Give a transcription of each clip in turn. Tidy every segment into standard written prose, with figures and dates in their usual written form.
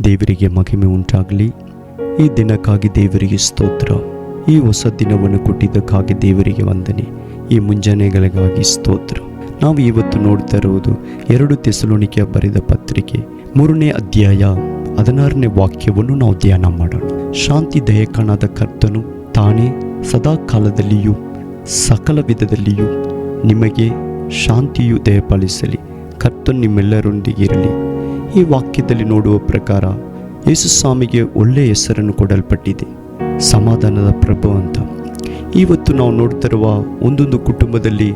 ದೇವರಿಗೆ ಮಹಿಮೆ ಉಂಟಾಗಲಿ. ಈ ದಿನಕ್ಕಾಗಿ ದೇವರಿಗೆ ಸ್ತೋತ್ರ. ಈ ಹೊಸ ದಿನವನ್ನು ಕೊಟ್ಟಿದ್ದಕ್ಕಾಗಿ ದೇವರಿಗೆ ವಂದನೆ. ಈ ಮುಂಜಾನೆಗಳಿಗಾಗಿ ಸ್ತೋತ್ರ. ನಾವು ಇವತ್ತು ನೋಡ್ತಾ ಇರುವುದು 2 ಥೆಸಲೋನಿಕೆ ಬರೆದ ಪತ್ರಿಕೆ 3ನೇ ಅಧ್ಯಾಯ 16ನೇ ವಾಕ್ಯವನ್ನು ನಾವು ಧ್ಯಾನ ಮಾಡೋಣ. ಶಾಂತಿ ದಯಕನಾದ ಕರ್ತನು ತಾನೇ ಸದಾ ಕಾಲದಲ್ಲಿಯೂ ಸಕಲ ವಿಧದಲ್ಲಿಯೂ ನಿಮಗೆ ಶಾಂತಿಯು ದಯಪಾಲಿಸಲಿ. ಕರ್ತನು ನಿಮ್ಮೆಲ್ಲರೊಂದಿಗೆ ಇರಲಿ. ಈ ವಾಕ್ಯದಲ್ಲಿ ನೋಡುವ ಪ್ರಕಾರ ಯೇಸು ಸ್ವಾಮಿಗೆ ಒಳ್ಳೆಯ ಹೆಸರನ್ನು ಕೊಡಲ್ಪಟ್ಟಿದೆ, ಸಮಾಧಾನದ ಪ್ರಭು ಅಂತ. ಇವತ್ತು ನಾವು ನೋಡ್ತಿರುವ ಒಂದೊಂದು ಕುಟುಂಬದಲ್ಲಿ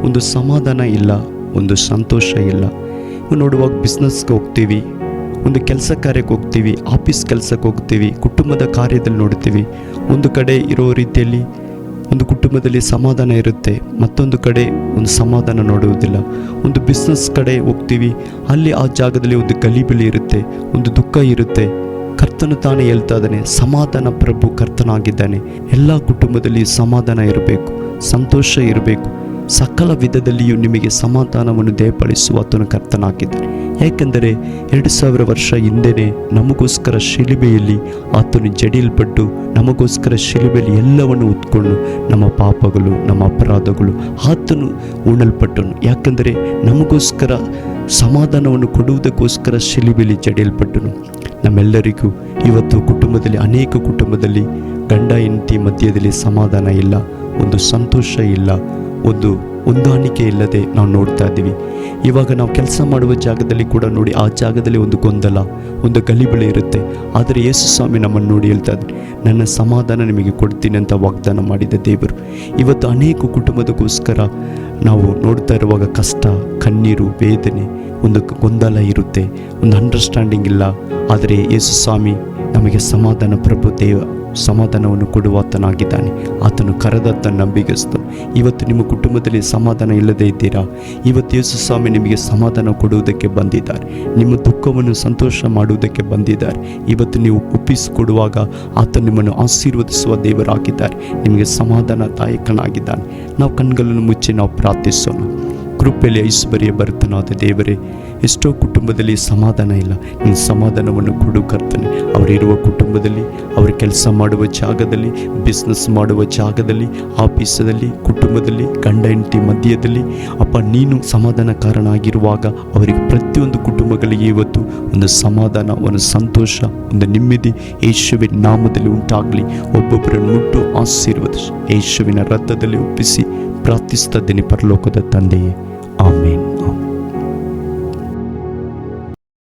ಒಂದು ಸಮಾಧಾನ ಇಲ್ಲ, ಒಂದು ಸಂತೋಷ ಇಲ್ಲ. ನೋಡುವಾಗ ಬಿಸ್ನೆಸ್ಗೆ ಹೋಗ್ತೀವಿ, ಒಂದು ಕೆಲಸ ಕಾರ್ಯಕ್ಕೆ ಹೋಗ್ತೀವಿ, ಆಫೀಸ್ ಕೆಲಸಕ್ಕೆ ಹೋಗ್ತೀವಿ, ಕುಟುಂಬದ ಕಾರ್ಯದಲ್ಲಿ ನೋಡ್ತೀವಿ. ಒಂದು ಕಡೆ ಇರೋ ರೀತಿಯಲ್ಲಿ ಒಂದು ಕುಟುಂಬದಲ್ಲಿ ಸಮಾಧಾನ ಇರುತ್ತೆ, ಮತ್ತೊಂದು ಕಡೆ ಒಂದು ಸಮಾಧಾನ ನೋಡುವುದಿಲ್ಲ. ಒಂದು ಬಿಸ್ನೆಸ್ ಕಡೆ ಹೋಗ್ತೀವಿ, ಅಲ್ಲಿ ಆ ಜಾಗದಲ್ಲಿ ಒಂದು ಗಲಿಬಿಲಿ ಇರುತ್ತೆ, ಒಂದು ದುಃಖ ಇರುತ್ತೆ. ಕರ್ತನು ತಾನೇ ಹೇಳ್ತಾ ಇದ್ದಾನೆ, ಸಮಾಧಾನ ಪ್ರಭು ಕರ್ತನಾಗಿದ್ದಾನೆ. ಎಲ್ಲ ಕುಟುಂಬದಲ್ಲಿ ಸಮಾಧಾನ ಇರಬೇಕು, ಸಂತೋಷ ಇರಬೇಕು. ಸಕಲ ವಿಧದಲ್ಲಿಯೂ ನಿಮಗೆ ಸಮಾಧಾನವನ್ನು ದಯಪಾಲಿಸುವ ಆತನು ಕರ್ತನಾಗಿದ್ದಾನೆ. ಯಾಕೆಂದರೆ 2000 ವರ್ಷ ಹಿಂದೆಯೇ ನಮಗೋಸ್ಕರ ಶಿಲುಬೆಯಲ್ಲಿ ಆತನು ಜಡಿಯಲ್ಪಟ್ಟು ನಮಗೋಸ್ಕರ ಶಿಲುಬೆಯಲ್ಲಿ ಎಲ್ಲವನ್ನು ಹೊತ್ಕೊಂಡು ನಮ್ಮ ಪಾಪಗಳು, ನಮ್ಮ ಅಪರಾಧಗಳು ಆತನು ಉಣಲ್ಪಟ್ಟನು. ಯಾಕೆಂದರೆ ನಮಗೋಸ್ಕರ ಸಮಾಧಾನವನ್ನು ಕೊಡುವುದಕ್ಕೋಸ್ಕರ ಶಿಲುಬೆಯಲ್ಲಿ ಜಡಿಯಲ್ಪಟ್ಟನು. ನಮ್ಮೆಲ್ಲರಿಗೂ ಇವತ್ತು ಕುಟುಂಬದಲ್ಲಿ, ಅನೇಕ ಕುಟುಂಬದಲ್ಲಿ ಗಂಡ ಹೆಂಡತಿ ಮಧ್ಯದಲ್ಲಿ ಸಮಾಧಾನ ಇಲ್ಲ, ಒಂದು ಸಂತೋಷ ಇಲ್ಲ, ಒಂದು ಹೊಂದಾಣಿಕೆ ಇಲ್ಲದೆ ನಾವು ನೋಡ್ತಾ ಇದ್ದೀವಿ. ಇವಾಗ ನಾವು ಕೆಲಸ ಮಾಡುವ ಜಾಗದಲ್ಲಿ ಕೂಡ ನೋಡಿ, ಆ ಜಾಗದಲ್ಲಿ ಒಂದು ಗೊಂದಲ, ಒಂದು ಗಲಿಬಿಳಿ ಇರುತ್ತೆ. ಆದರೆ ಯೇಸು ಸ್ವಾಮಿ ನಮ್ಮನ್ನು ನೋಡಿ ಹೇಳ್ತಾ ಇದ್ದಾರೆ, ನನ್ನ ಸಮಾಧಾನ ನಿಮಗೆ ಕೊಡ್ತೀನಿ ಅಂತ ವಾಗ್ದಾನ ಮಾಡಿದ ದೇವರು. ಇವತ್ತು ಅನೇಕ ಕುಟುಂಬದಗೋಸ್ಕರ ನಾವು ನೋಡ್ತಾ ಇರುವಾಗ ಕಷ್ಟ, ಕಣ್ಣೀರು, ವೇದನೆ, ಒಂದು ಗೊಂದಲ ಇರುತ್ತೆ, ಒಂದು ಅಂಡರ್ಸ್ಟ್ಯಾಂಡಿಂಗ್ ಇಲ್ಲ. ಆದರೆ ಯೇಸು ಸ್ವಾಮಿ ನಮಗೆ ಸಮಾಧಾನ ಪ್ರಭು ದೇವ, ಸಮಾಧಾನವನ್ನು ಕೊಡುವಾತನಾಗಿದ್ದಾನೆ. ಆತನು ಕರೆದತ್ತ ನಂಬಿಗಸ್ತನು. ಇವತ್ತು ನಿಮ್ಮ ಕುಟುಂಬದಲ್ಲಿ ಸಮಾಧಾನ ಇಲ್ಲದೇ ಇದ್ದೀರಾ? ಇವತ್ತು ಯೇಸು ಸ್ವಾಮಿ ನಿಮಗೆ ಸಮಾಧಾನ ಕೊಡುವುದಕ್ಕೆ ಬಂದಿದ್ದಾರೆ, ನಿಮ್ಮ ದುಃಖವನ್ನು ಸಂತೋಷ ಮಾಡುವುದಕ್ಕೆ ಬಂದಿದ್ದಾರೆ. ಇವತ್ತು ನೀವು ಒಪ್ಪಿಸಿಕೊಡುವಾಗ ಆತ ನಿಮ್ಮನ್ನು ಆಶೀರ್ವದಿಸುವ ದೇವರಾಗಿದ್ದಾರೆ, ನಿಮಗೆ ಸಮಾಧಾನದಾಯಕನಾಗಿದ್ದಾನೆ. ನಾವು ಕಣ್ಗಳನ್ನು ಮುಚ್ಚಿ ನಾವು ಪ್ರಾರ್ಥಿಸೋಣ. ಕೃಪೆಯಲ್ಲಿ ಐಶ್ವರ್ಯ ಭರಿತನಾದ ದೇವರೇ, ಎಷ್ಟೋ ಕುಟುಂಬದಲ್ಲಿ ಸಮಾಧಾನ ಇಲ್ಲ, ನೀನು ಸಮಾಧಾನವನ್ನು ಕೊಡು ಕರ್ತನೆ. ಅವರಿರುವ ಕುಟುಂಬದಲ್ಲಿ, ಅವರ ಕೆಲಸ ಮಾಡುವ ಜಾಗದಲ್ಲಿ, ಬಿಸ್ನೆಸ್ ಮಾಡುವ ಜಾಗದಲ್ಲಿ, ಆಫೀಸದಲ್ಲಿ, ಕುಟುಂಬದಲ್ಲಿ, ಗಂಡ ಹೆಂಡತಿ ಮಧ್ಯದಲ್ಲಿ ಅಪ್ಪ ನೀನು ಸಮಾಧಾನಕಾರನಾಗಿರುವಾಗ ಅವರಿಗೆ ಪ್ರತಿಯೊಂದು ಕುಟುಂಬಗಳಿಗೆ ಇವತ್ತು ಒಂದು ಸಮಾಧಾನ, ಒಂದು ಸಂತೋಷ, ಒಂದು ನೆಮ್ಮದಿ ಯೇಸುವಿನ ನಾಮದಲ್ಲಿ ಉಂಟಾಗಲಿ. ಒಬ್ಬೊಬ್ಬರನ್ನು ಮುಟ್ಟು ಆಶೀರ್ವದಿಸಿ ಯೇಸುವಿನ ರಕ್ತದಲ್ಲಿ ಒಪ್ಪಿಸಿ ಪ್ರಾರ್ಥಿಸ್ತಾ ಇದ್ದೀನಿ ಪರಲೋಕದ ತಂದೆಯೇ, ಆಮೇನ್.